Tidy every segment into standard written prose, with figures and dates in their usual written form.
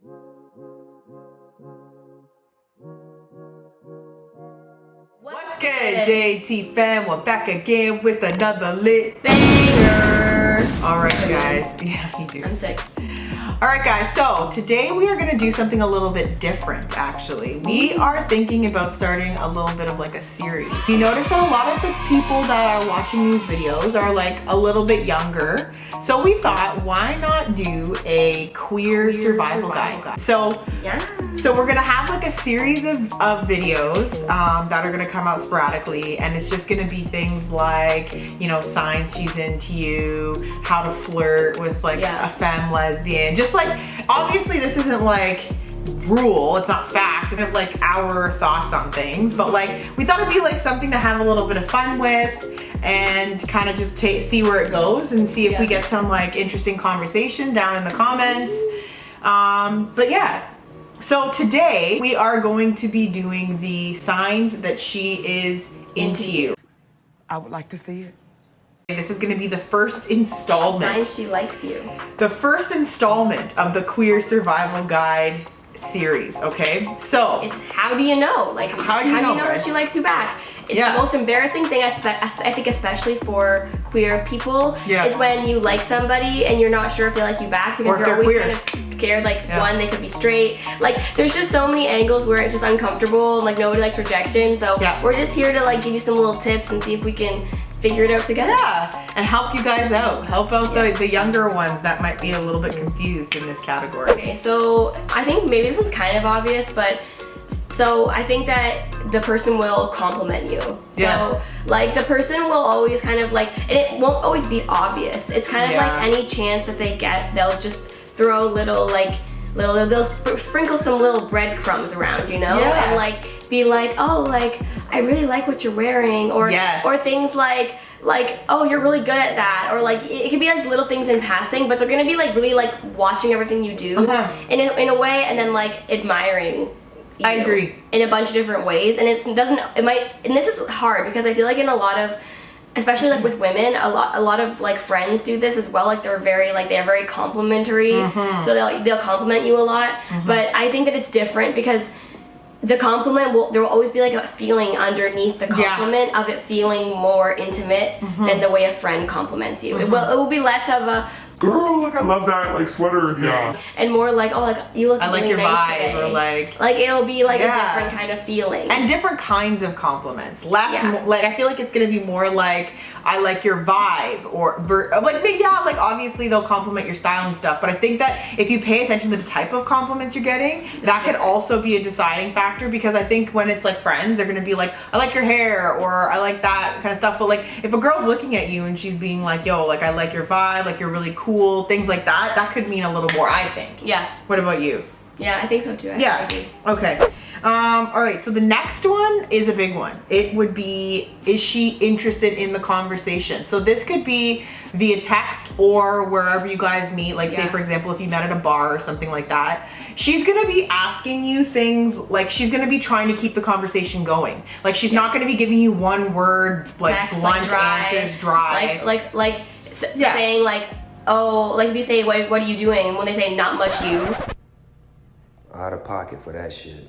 What's good, JT fam? We're back again with another lit banger. Alright guys, yeah, you do. I'm sick. Alright guys, so today we are gonna do something a little bit different actually. We are thinking about starting a little bit of like a series. You notice that a lot of the people that are watching these videos are like a little bit younger. So we thought, why not do a queer survival guide? So we're gonna have like a series of videos that are gonna come out sporadically, and it's just gonna be things like, you know, signs she's into you, how to flirt with like a femme lesbian. Just like, obviously this isn't like rule, it's not fact, it's kind of like our thoughts on things, but like we thought it'd be like something to have a little bit of fun with and kind of just see where it goes and see if we get some like interesting conversation down in the comments. But yeah. So today we are going to be doing the signs that she is into you. I would like to see it. This is going to be the first installment. Signs she likes you. The first installment of the Queer Survival Guide series, okay? So it's how do you know? Like how do you know that she likes you back? It's the most embarrassing thing I think, especially for queer people, is when you like somebody and you're not sure if they like you back because you're always kind of scared, like one, they could be straight. Like there's just so many angles where it's just uncomfortable and like nobody likes rejection. So we're just here to like give you some little tips and see if we can figure it out together. Yeah, and help you guys out. Help out the younger ones that might be a little bit confused in this category. Okay, so I think maybe this one's kind of obvious, but so I think that the person will compliment you. So like the person will always kind of like, and it won't always be obvious. It's kind of like any chance that they get, they'll just throw they'll sprinkle some little breadcrumbs around, you know? And like be like, oh, like I really like what you're wearing, or things like oh, you're really good at that, or like it could be like little things in passing, but they're gonna be like really like watching everything you do in a way, and then like admiring you. I agree. In a bunch of different ways, and and this is hard because I feel like in a lot of, especially like with women, a lot of like friends do this as well. Like they're very complimentary, so they'll compliment you a lot. But I think that it's different because the compliment there will always be like a feeling underneath the compliment of it feeling more intimate than the way a friend compliments you. It will be less of a girl, like I love that like sweater thing. And more like, oh, like you look I like really your nice vibe today. Or like it'll be like a different kind of feeling. And different kinds of compliments. Like I feel like it's gonna be more like, I like your vibe, or like obviously they'll compliment your style and stuff, but I think that if you pay attention to the type of compliments you're getting, that could also be a deciding factor, because I think when it's like friends, they're gonna be like, I like your hair, or I like that kind of stuff. But like if a girl's looking at you and she's being like, yo, like I like your vibe, like you're really cool, things like that, that could mean a little more, I think. Yeah. What about you? Yeah, I think so too. Okay. All right, so the next one is a big one. It would be, is she interested in the conversation? So this could be via text or wherever you guys meet. Like say for example, if you met at a bar or something like that, she's gonna be asking you things, like she's gonna be trying to keep the conversation going. Like she's not gonna be giving you one word, like text, blunt answers, dry. Saying like, oh, like if you say, what are you doing? And when they say, not much, you. Out of pocket for that shit.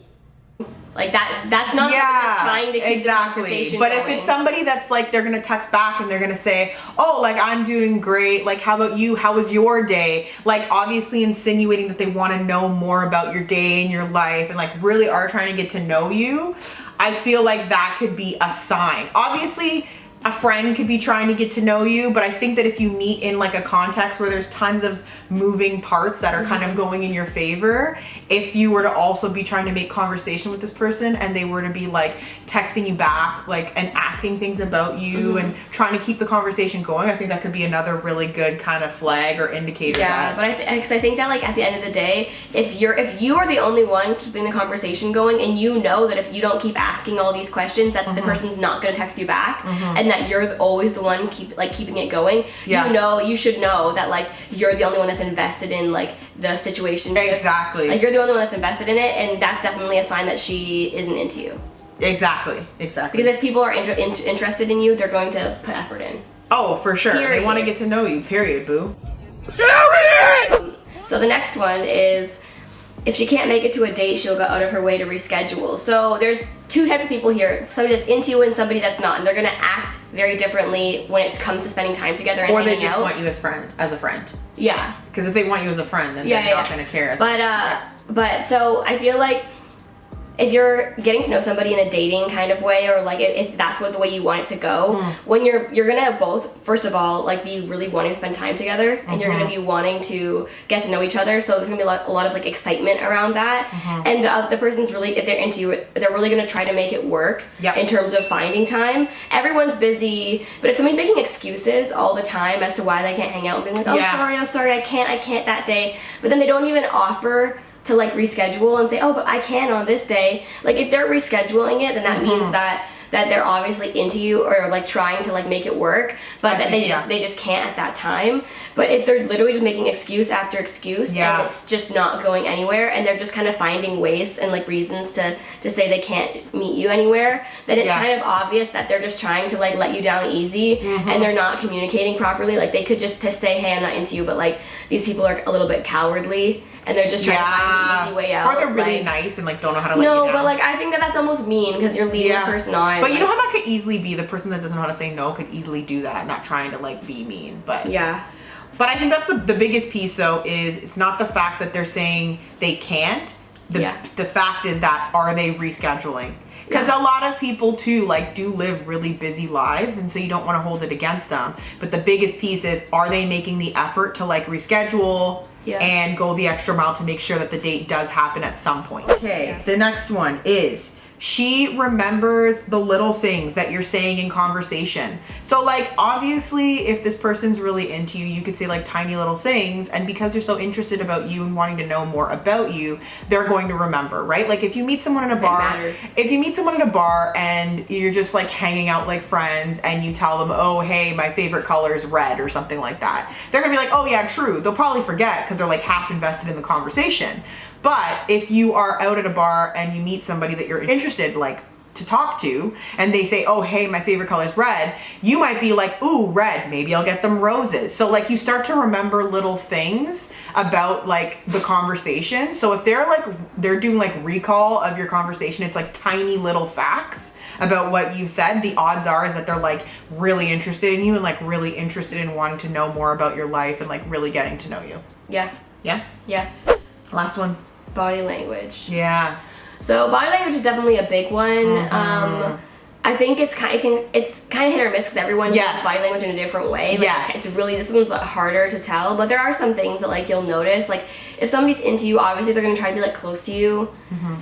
Like that's not that's trying to keep the conversation But going. if it's somebody that's like, they're gonna text back and they're gonna say, oh, like I'm doing great, like how about you, how was your day? Like obviously insinuating that they want to know more about your day and your life, and like really are trying to get to know you. I feel like that could be a sign. Obviously a friend could be trying to get to know you, but I think that if you meet in like a context where there's tons of moving parts that are kind of going in your favor, if you were to also be trying to make conversation with this person and they were to be like texting you back, like, and asking things about you and trying to keep the conversation going, I think that could be another really good kind of flag or indicator. Yeah, but I think that like at the end of the day, if you are the only one keeping the conversation going, and you know that if you don't keep asking all these questions, that the person's not going to text you back, and that you're always the one keeping it going, you should know that like you're the only one that's invested in like the situation. Exactly. Like you're the only one that's invested in it, and that's definitely a sign that she isn't into you. Exactly. Because if people are interested in you, they're going to put effort in. Oh, for sure. Period. They want to get to know you. Period, boo. So the next one is, if she can't make it to a date, she'll go out of her way to reschedule. So there's two types of people here. Somebody that's into you and somebody that's not. And they're gonna act very differently when it comes to spending time together and hanging out. Or they just want you as a friend. Yeah. Because if they want you as a friend, then they're not gonna care. But so I feel like if you're getting to know somebody in a dating kind of way, or like if that's the way you want it to go, when you're gonna both, first of all, like be really wanting to spend time together, and you're gonna be wanting to get to know each other. So there's gonna be a lot of like excitement around that, and the person's really, if they're into you, they're really gonna try to make it work in terms of finding time. Everyone's busy, but if somebody's making excuses all the time as to why they can't hang out and being like, oh sorry, I can't that day, but then they don't even offer to like reschedule and say, oh, but I can on this day. Like if they're rescheduling it, then that means that they're obviously into you, or like trying to like make it work, but that they just can't at that time. But if they're literally just making excuse after excuse and it's just not going anywhere, and they're just kind of finding ways and like reasons to say they can't meet you anywhere, then it's kind of obvious that they're just trying to like let you down easy, and they're not communicating properly. Like they could just say, hey, I'm not into you, but like these people are a little bit cowardly, and they're just trying to find the easy way out. Or they're really nice and like don't know how to let you down. No, but like I think that's almost mean, because you're leading the person on. But you know how that could easily be, the person that doesn't know how to say no could easily do that, not trying to like be mean. But but I think that's the biggest piece though, is it's not the fact that they're saying they can't. The fact is that, are they rescheduling? Because a lot of people too like do live really busy lives, and so you don't want to hold it against them. But the biggest piece is, are they making the effort to like reschedule and go the extra mile to make sure that the date does happen at some point? Okay, the next one is, she remembers the little things that you're saying in conversation. So like obviously if this person's really into you, you could say like tiny little things, and because they're so interested about you and wanting to know more about you, they're going to remember, right? Like if you meet someone in a bar, and you're just like hanging out like friends, and you tell them, oh hey, my favorite color is red, or something like that, they're gonna be like, oh yeah, true. They'll probably forget because they're like half invested in the conversation. But if you are out at a bar and you meet somebody that you're interested like to talk to, and they say, oh hey, my favorite color is red, you might be like, ooh, red, maybe I'll get them roses. So like you start to remember little things about like the conversation. So if they're doing like recall of your conversation, it's like tiny little facts about what you said, the odds are is that they're like really interested in you, and like really interested in wanting to know more about your life, and like really getting to know you. Yeah Last one. Body language. So body language is definitely a big one. I think it's kind of hit or miss, because everyone shows body language in a different way. Like it's really, this one's harder to tell, but there are some things that like you'll notice. Like if somebody's into you, obviously they're going to try to be like close to you,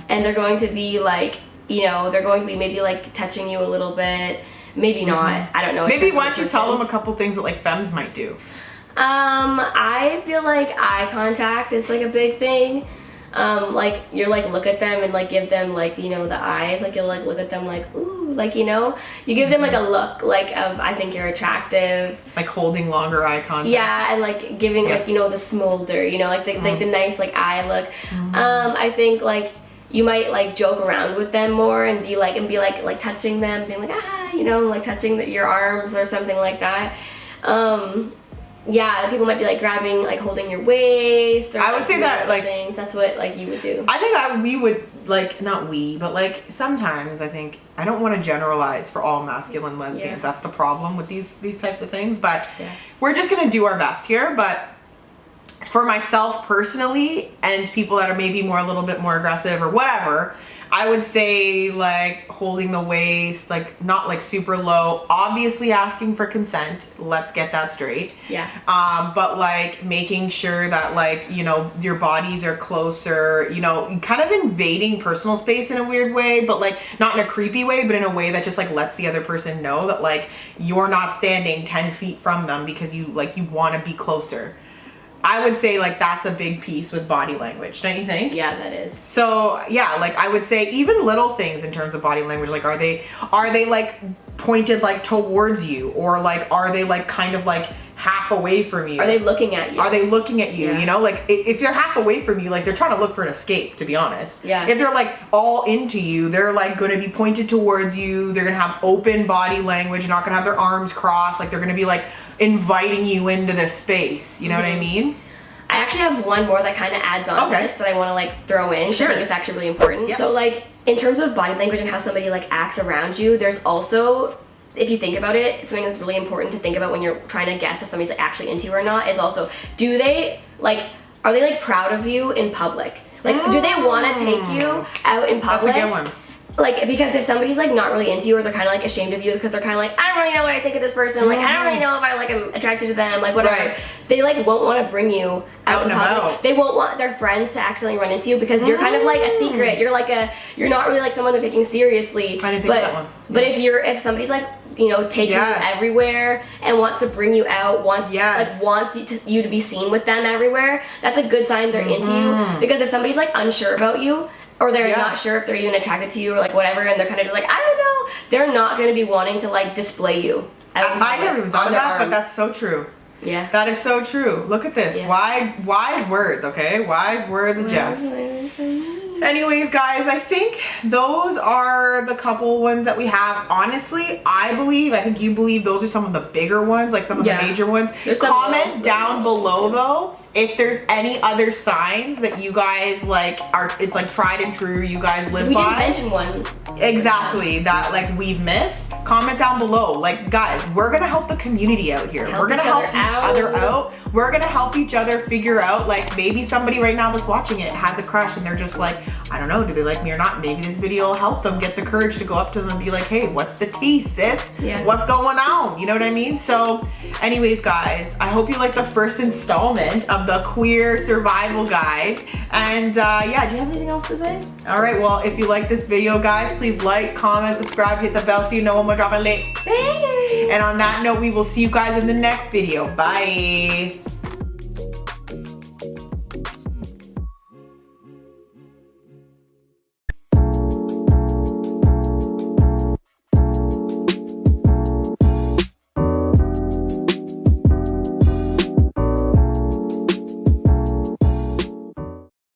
and they're going to be like, you know, they're going to be maybe like touching you a little bit, maybe not. I don't know. Maybe why don't you tell them a couple things that like femmes might do? I feel like eye contact is like a big thing. Like you're like look at them and like give them like, you know, the eyes, like you'll like look at them like, ooh, like, you know, you give them like a look like of, I think you're attractive, like holding longer eye contact, and like giving like, you know, the smolder, you know, like the like the nice like eye look. I think like you might like joke around with them more, and be like touching them, being like, you know, like touching your arms or something like that. People might be like grabbing, like holding your waist, or I would say that like things. That's what like you would do. I think we would like, not we, but like sometimes I think, I don't want to generalize for all masculine lesbians. That's the problem with these types of things, but we're just gonna do our best here. But for myself personally, and people that are maybe a little bit more aggressive or whatever, I would say like holding the waist, like not like super low, obviously asking for consent. Let's get that straight. But like making sure that like, you know, your bodies are closer, you know, kind of invading personal space in a weird way, but like not in a creepy way, but in a way that just like lets the other person know that like you're not standing 10 feet from them because you want to be closer. I would say like that's a big piece with body language, don't you think? Yeah, that is. So yeah, like I would say even little things in terms of body language, like are they like pointed like towards you, or like are they like kind of like half away from you? Are they looking at you? Are they looking at you? You know, like if they're half away from you, like they're trying to look for an escape, to be honest. If they're like all into you, they're like going to be pointed towards you. They're going to have open body language, not going to have their arms crossed. Like they're going to be like inviting you into their space. You know what I mean? I actually have one more that kind of adds on to this that I want to like throw in. Sure. I think it's actually really important. Yep. So like in terms of body language and how somebody like acts around you, there's also, if you think about it, something that's really important to think about when you're trying to guess if somebody's like actually into you or not is also, do they like, are they like proud of you in public? Like, do they want to take you out in public? That's a good one. Like, because if somebody's like not really into you, or they're kind of like ashamed of you because they're kind of like, I don't really know what I think of this person, like I don't really know if I like am attracted to them, like whatever, they like won't want to bring you out in public. They won't want their friends to accidentally run into you because you're kind of like a secret. You're like you're not really like someone they're taking seriously. I didn't think of that one. But if somebody's like, you know, taking you everywhere and wants to bring you out, wants you to be seen with them everywhere, that's a good sign they're into you. Because if somebody's like unsure about you, or they're not sure if they're even attracted to you or like whatever, and they're kind of just like, I don't know, they're not going to be wanting to like display you. I never even thought of that, but that's so true. Yeah. That is so true. Look at this. Wise words, okay? Wise words of Jess. Anyways, guys, I think those are the couple ones that we have. Honestly, I think you believe those are some of the bigger ones, like some of the major ones. Comment down below though if there's any other signs that you guys like it's like tried and true, you guys live by. We didn't mention one. Exactly, that like we've missed. Comment down below. Like guys, we're gonna help the community out here. We're gonna help each other out. We're gonna help each other figure out, like maybe somebody right now that's watching it has a crush and they're just like, I don't know, do they like me or not? Maybe this video will help them get the courage to go up to them and be like, hey, what's the tea, sis? What's going on? You know what I mean? So anyways, guys, I hope you like the first installment of the queer survival guide. And yeah, do you have anything else to say? All right, well, if you like this video, guys, please like, comment, subscribe, hit the bell so you know when we're dropping late. And on that note, we will see you guys in the next video. Bye.